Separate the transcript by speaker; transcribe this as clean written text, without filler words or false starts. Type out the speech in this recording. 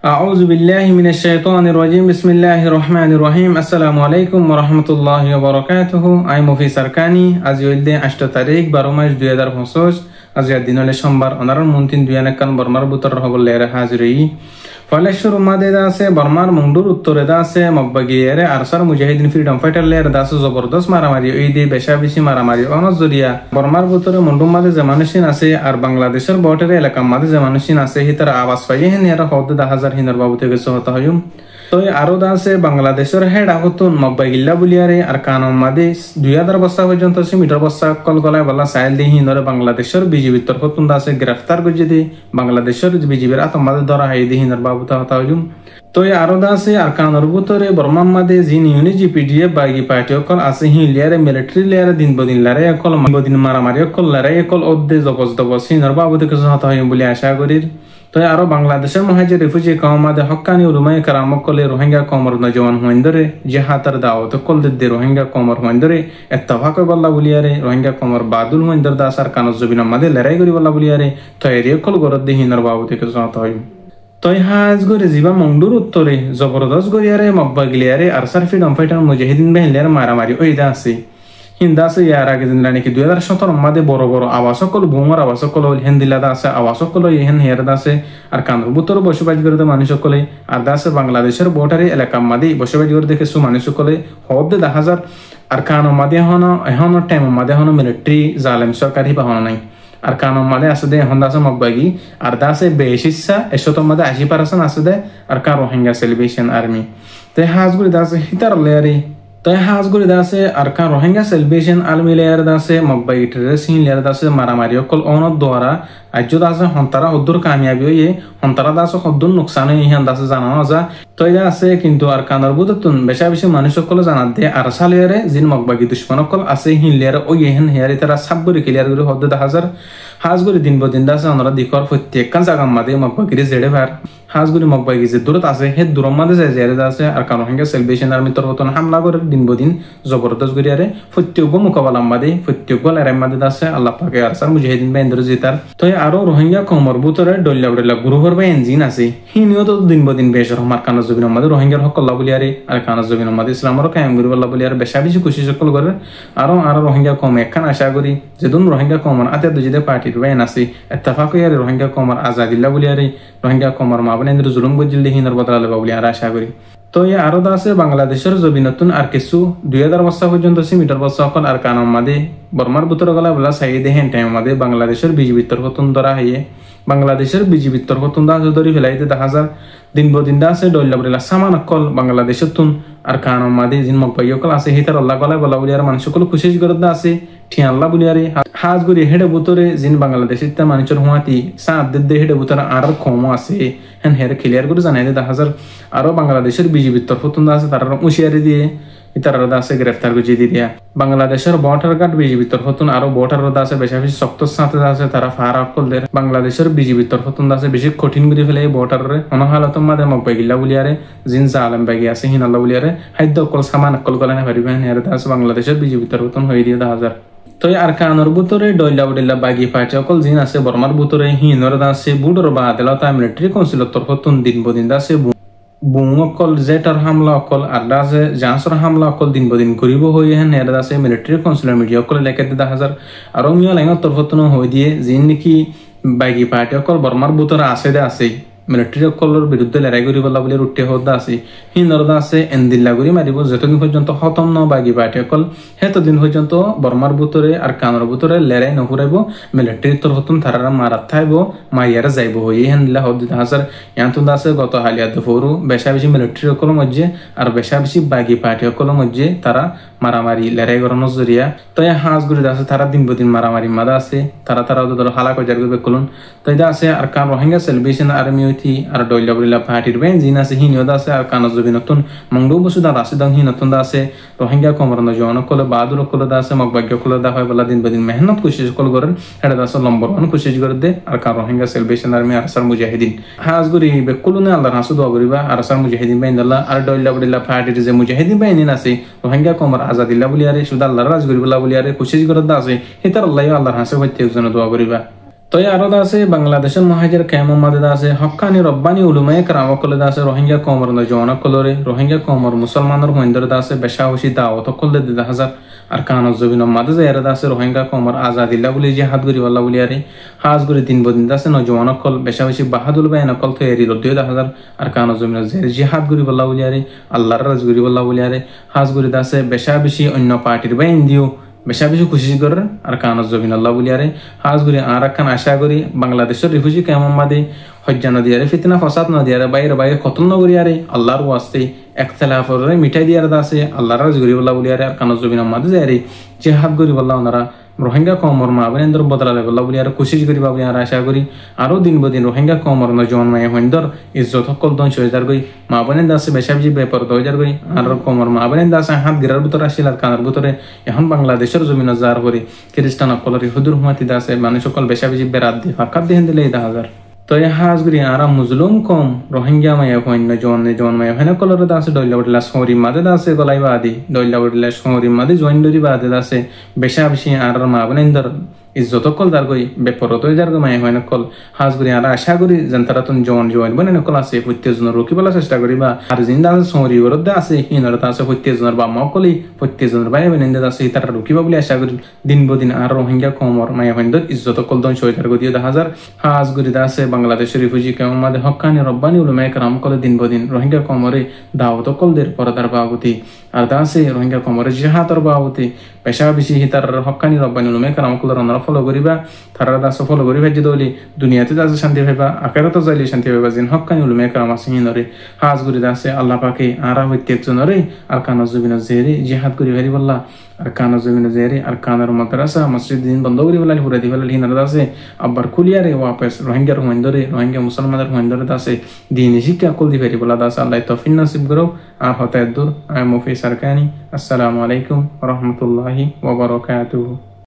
Speaker 1: أعوذ بالله من الشيطان الرجيم بسم الله الرحمن الرحيم السلام عليكم ورحمة الله وبركاته أي مفي سركاني از يولد 8 تاريخ 12 مارس 2025 از الدين الشمبر أنار المنتين دويانا كان برمار بطر رهب الليرة حاضري فالشر ماده داسه برمار مندور উত্তরে দাসে মব্বাগিয়ারে আরসার মুজাহিদিন freedom fighter layer দাসে জবরদস্ত মারামারি এই দিয়ে বেশি মারামারি অনজরিয়া বর্মার ভিতরে মন্ডুম মাঝে যে মানুষিন আছে আর বাংলাদেশের বর্ডারে এলাকা মাঝে যে মানুষিন আছে হিতার আওয়াজ পাইয়ে হেন এরা হদ 10,000 হিনার বাবুতে গেছে হতা হয়ুম তো আরো দাসে বাংলাদেশের হেড আহতুন মব্বাগিল্লা বুলিয়ারে আর কানম মাদে 2000 বস্তা পর্যন্ত সে মিটার বস্তা কল গলায় বলা সাইল দি হিনরে বাংলাদেশের বিজিবি তরফতুন দাসে গ্রেফতার করে দি বাংলাদেশের বিজিবির আতমাদে ধরা হাই দি হিনর বাবুতা হতা হয়ুম তো আরো দাসে আর কানর ভিতরে বর্মান মাদে জিন ইউনি জিপিডিএফ বাগি পার্টি অকল আছে হি লেয়ারে মিলিটারি লেয়ারে দিন বদিন লারে অকল বদিন মারামারি অকল লারে অকল অদ্দে জবরদস্ত হিনর বাবুতে কিছু হতা হয়ুম বলে আশা করি তো আরো বাংলাদেশের মহাজির রিফিউজি কওমাদে হক্কানি উলমায়ে কেরাম কলে রোহিঙ্গা কমর নজওয়ান হইন্দরে জিহাদার দাওয়াত কল দে রোহিঙ্গা কমর হইন্দরে ইত্তেফাক বল্লা বলিয়ারে রোহিঙ্গা কমর বাদুল হইন্দর দাসার কানজ জবিনা মাদে লড়াই করি বল্লা বলিয়ারে তো এরিয়া কল গরদ দি হিনর বাবুতে কিছু হতা হয়ুম তই হাজ গরে জিবা মংডুর উত্তরে জবরদস্ত গরিয়ারে মব্বাগলিয়ারে আরসার ফ্রিডম ফাইটার মুজাহিদিন বাহিনীর মারামারি ওইদা আছে হিন্দাসে ইয়ার আগে দিনলা নাকি 2017 মাদে বড় বড় আবাসকল বোমার আবাসকল হেন্দিলাদা আছে আবাসকল ইহেন হেয়ারদা আছে আর কান্দর বুতর বসবাস করতে মানুষসকলে আর দাসে বাংলাদেশের বর্ডারে এলাকা মাদে বসবাস করে দেখেছো মানুষসকলে হদ 10,000 আর কানো মাদে এখন টাইম মাদে এখন মিলিটারি জালেম সরকারি বাহন নাই আর কানো মাদে আছে দে এখন দাসে মব্বাগি আর দাসে বেশিসা 100 মাদে 80% আছে দে আর কার রোহিঙ্গা সেলিব্রেশন আর্মি তে হাজগুড়ি দাসে হিতার লেয়ারি তাই হাজগুড়ি দাসে আর কান রোহিঙ্গা সেলিব্রেশন আর্মি লেয়ার দাসে মব্বাগি ট্রেসিং লেয়ার দাসে মারামারি অকল অনত দ্বারা আজ্য দাসে হন্তারা হদ্দুর কামিয়াবি হয়ে হন্তারা দাসে হদ্দুর নোকসান হয়ে ইহান দাসে জানানো যা তৈ আছে কিন্তু আর কানার বুধতুন বেশি মানুষ সকলে জানাত দিয়ে আর সালিয়ারে জিন মব্বাগি দুশ্মন অকল আছে হিন লেয়ার ওই ইহেন হেয়ারি তারা সাবগুড়ি ক্লিয়ার করে হদ্দ 10,000 হাজগুড়ি দিন বদিন দাসে ওনারা দিকর প্রত্যেকখান জাগার মাদে মব্বাগিরে জেড়ে ভার হাজগুড়ি মব্বাগি যে দূরত আছে হে দূরম মাদে যায় জেড়ে আছে আর কান রোহিঙ্গা সেলিব্রেশন আর্মি তরফতন হামলা করে দিন বদিন জবরদস্ত গরিয়ারে প্রত্যেক মোকাবেলা মাদে প্রত্যেক লড়াই মাদে দাসে আল্লাহ পাকে আর সার মুজাহিদিন বাহিনীর জিতার তো আরো রোহিঙ্গা কমর বুতরে ডল্লা গ্রুপের বা এনজিন আছে হিনিও তো দিন বদিন বেশ রহমার কানজ জবিন মাদে রোহিঙ্গার হকল্লা বলিয়ারে আর কানজ জবিন মাদে ইসলামর কায়েম করি বল্লা বলিয়ারে বেশি খুশি সকল করে আরো রোহিঙ্গা কম একখান আশা করি যেদিন রোহিঙ্গা কমর আতে দুজিদে পার্টির বাইন আছে ইত্তেফাক ইয়ারে রোহিঙ্গা কমর আজাদিল্লা বলিয়ারে রোহিঙ্গা কমর মাবনেন্দ্র জুলুম গজিল হিনর বদলালে বলি আর আশা করি তো আরো আছে বাংলাদেশের জবিনতুন আর কিছু 2000 বস্তা পর্যন্ত মিটার বস্তা সকল আর কানম মাদে বর্মার বুতর গলা বলা সাইদে হেন টাইম মাদে বাংলাদেশের বিজিবির তরফতুন ধরা হইয়ে বাংলাদেশের বিজিবির তরফতুন দাস ধরি ফেলাইতে 10,000 দিন বদিন দাসে ডল্লা বলা সামান অকল বাংলাদেশের তুন আর কানম মাদে জিন মব্বাই অকল আছে হিতার আল্লাহ গলায় বলা বলি আর মানুষ সকল খুশি করতে আছে ঠিয়াল্লা বলিয়ারে হাজগুড়ি হেডে বুতরে জিন বাংলাদেশের তা মানুষের হুয়াতি সাত দে হেডে বুতরে আর কম আছে হেন হেরে ক্লিয়ার করে জানাই দে 10,000 আরো বাংলাদেশের বিজিবির তরফতুন আছে তারা মুশিয়ারি দিয়ে ইতারা দাসে গ্রেফতার করে দিয়া বাংলাদেশের বর্ডার গার্ড বিজিবির তরফতুন আরো বর্ডার দাসে বেশি শক্ত সাথে আছে তারা ফারা করলে বাংলাদেশের বিজিবির তরফতুন দাসে বেশি কঠিন করে ফেলে বর্ডারে অনহালত মাদে মব্বাগিল্লা বলিয়ারে জিন জালেম বাগি আছে হিনাল্লা বলিয়ারে খাদ্য অকল সামান অকল গলানে পারিবেন হেরে দাস বাংলাদেশের বিজিবির তরফতুন হয়ে দিয়ে 10,000 তো আর কানর বুতরে ডল্লা বাগি পার্টি অকল জিন আছে বর্মার বুতরে হিনর দাসে বুডর বা আদালত মিলিটারি কাউন্সিলর তরফতুন দিন বদিন দাসে বুং অকল জেটার হামলা অকল আর দাসে জাঁসর হামলা অকল দিন বদিন করিব হয়ে হেন এর দাসে মিলিটারি কাউন্সিলর মিডিয়া অকল লেখে 10,000 আর মিয়া লাইন তরফতুন হয়ে দিয়ে জিন নাকি বাগি পার্টি অকল বর্মার বুতরে আছে দে আছে মিলিটারি অকলের বিরুদ্ধে লড়াই করি বলা বলে উঠে হদ্দা আছে হিনর দাসে এন্দিল্লা করি মারিব যতদিন পর্যন্ত খতম ন বাগি পার্টি অকল হেতদিন পর্যন্ত বর্মার বুতরে আর কানর বুতরে লড়াই নহুরাইব মিলিটারি তরফতুন তারা মারাত থাইব মাইয়ারা যাইব হয়ে হেন্দিল্লা হদ 10,000 ইয়ান্তন দাসে গত হালিয়া দুপুরু বেশি মিলিটারি অকলের মধ্যে আর বেশি বাগি পার্টি অকলের মধ্যে তারা মারামারি লড়াই করানোর জরিয়া তো হাঁসগুড়ি দাসে তারা দিন বদিন মারামারি মাদা আছে তারা ওদের হালা কজার করবে কলুন তো এটা আছে আর কান রোহিঙ্গা সেলিব্রেশন আর্মি হইতি আর ডল্লা বলিলা পার্টির বেন জিন আছে হিনিও দাসে আর কানজ জবি নতুন মংডু বসুদা রাশিদং হি নতুন দাসে রোহিঙ্গা কমর নজন কলে বাদুর কলে দাসে মগবাগ্য কলে দা হয় বলা দিন বদিন মেহনত কোশিশ কল করেন এটা দাসে নম্বর 1 কোশিশ করে দে আর কান রোহিঙ্গা সেলিব্রেশন আর্মি আর সার মুজাহিদিন হাঁসগুড়ি বেকুলুনে আল্লাহ হাসু দোয়া করিবা আর সার মুজাহিদিন বেন আল্লাহ আর ডল্লা বলিলা পার্টির যে মুজাহিদিন বেন আছে রোহিঙ্গা কমর আজাদিল্লা বলিয়ারে সুদা আল্লাহর রাজ করিবলা বলিয়ারে কোশিশ করে দা আছে হিতার আল্লাহ আল্লাহর হাসে হইতে একজন দোয়া করিবা তো আরো আছে বাংলাদেশের মহাজের কেমন মাদে আছে হক্কানি রব্বানি উলুমায়ে কেরাম কলে আছে রোহিঙ্গা কমর নজওয়ান কলরে রোহিঙ্গা কমর মুসলমানের মহিন্দর আছে বেশাবশি দাওয়াত কলে 2000 আর কানো জবিন মাদে যায়রা আছে রোহিঙ্গা কমর আজাদিল্লাহ বলি জিহাদ গরি আল্লাহ বলি আরে হাজ গরি দিন বদিন আছে নজওয়ান কল বেশাবশি বাহাদুল বাইন কল তো এরি 2000 আর কানো জবিন জিহাদ গরি আল্লাহ বলি আরে আল্লাহর রাজ গরি আল্লাহ বলি আরে হাজ গরি আছে বেশাবশি অন্য পার্টির বাইন দিও বেশা বেশি খুশি করেন আর কানজ জবিন আল্লাহ বলিয়ারে হাজ করি আর একখান আশা করি বাংলাদেশের রিফিউজি কেমন মাদে হজ্জা নদিয়ারে ফিতনা ফসাদ নদিয়ারে বাইরে বাইরে কতল নগরিয়ারে আল্লাহর ওয়াস্তে একতলাফরে মিঠাই দিয়ার আছে আল্লাহর রাজ গরিব আল্লাহ বলিয়ারে আর কানজ জবিন মাদে যায়রে জিহাদ গরিব আল্লাহ ওনারা রোহিঙ্গা কমর মা বনেন্দ্র বদলালে বল্লা বলি আর কোশিশ করি বাবলি আর আশা করি আরো দিন বদিন রোহিঙ্গা কমর নজন মায়ে হইন্দর ইজ্জত সকল দন সহজার গই মা বনেন্দ্র আছে বেশাবজি ব্যাপার দহজার গই আর কমর মা বনেন্দ্র আছে হাত গিরার ভিতরে আসিল আর কানার ভিতরে এখন বাংলাদেশের জমিন যার করি খ্রিস্টান অকলরি হুদুর হুমাতি আছে মানুষ সকল বেশাবজি বেরাত দি ফাঁকাত দিয়ে দিলে 1000 তো হাজ গরি আর মুজলুম কম রোহিঙ্গা মায়ে হইন্য জন মায়ে হেন কলর আছে দইলা বটলা সরি মাদে আছে গলাই বাদি দইলা বটলা সরি মাদে জয়েন দরি বাদে আছে বেশাবশি আর মা বনেন্দ্র ইজ্জত কল দার গই বেপরত যার গই মায়ে হয় নকল হাজ করি আর আশা করি জনতারাতন জয়েন বনে নকল আছে প্রত্যেকজনের রকিবলা চেষ্টা করিবা আর জিন্দা আছে সরি বরদ আছে হিনরতা আছে প্রত্যেকজনের বা মকলি প্রত্যেকজনের ভাই বনেন্দ্র আছে তারা রকিবা বলে আশা করি দিন বদিন আর রোহিঙ্গা কমর মায়ে হইন্দর ইজ্জত কল দন সইতার গই 2000 হাজ করি আছে বাংলাদেশের রিফিউজি কেমন মাদে হক্কানি রব্বানি উলুমায়ে কেরাম কলে দিন বদিন রোহিঙ্গা কমরে দাওয়াত কলদের পরদার বাবতি আর দাসে রোহিঙ্গা কমরে জিহাদর বাবতি পেশা বেশি হিতার হক্কানি রব্বানি উলুমায়ে কেরাম কলে রনারা ফলো করিবা তারা দাস ফলো করি ভাই যদি দুনিয়াতে দাস শান্তি পাইবা আখিরাতে যাইলে শান্তি পাইবা জিন হক্কানি উলুমায়ে কেরাম আছে হিনরে হাজ করি দাসে আল্লাহ পাকে আরা হইতে একজনরে আর কানা জবিন জেরি জিহাদ করি ভারি বল্লা আর কানা জমিন জেরি আর কানার মাদ্রাসা মসজিদ দিন বন্ধ করি বলালি পুরা দিবালি হিনার দাসে আবার খুলিয়ারে ওয়াপস রোহিঙ্গার হইন্দরে রোহিঙ্গা মুসলমানের হইন্দরে দাসে দিন শিক্ষা কল দি ভারি বলা দাস আল্লাহ তৌফিক নসিব করো আর হতায় দূর আই মুফি সারকানি আসসালামু আলাইকুম ওয়া রাহমাতুল্লাহি ওয়া বারাকাতুহু।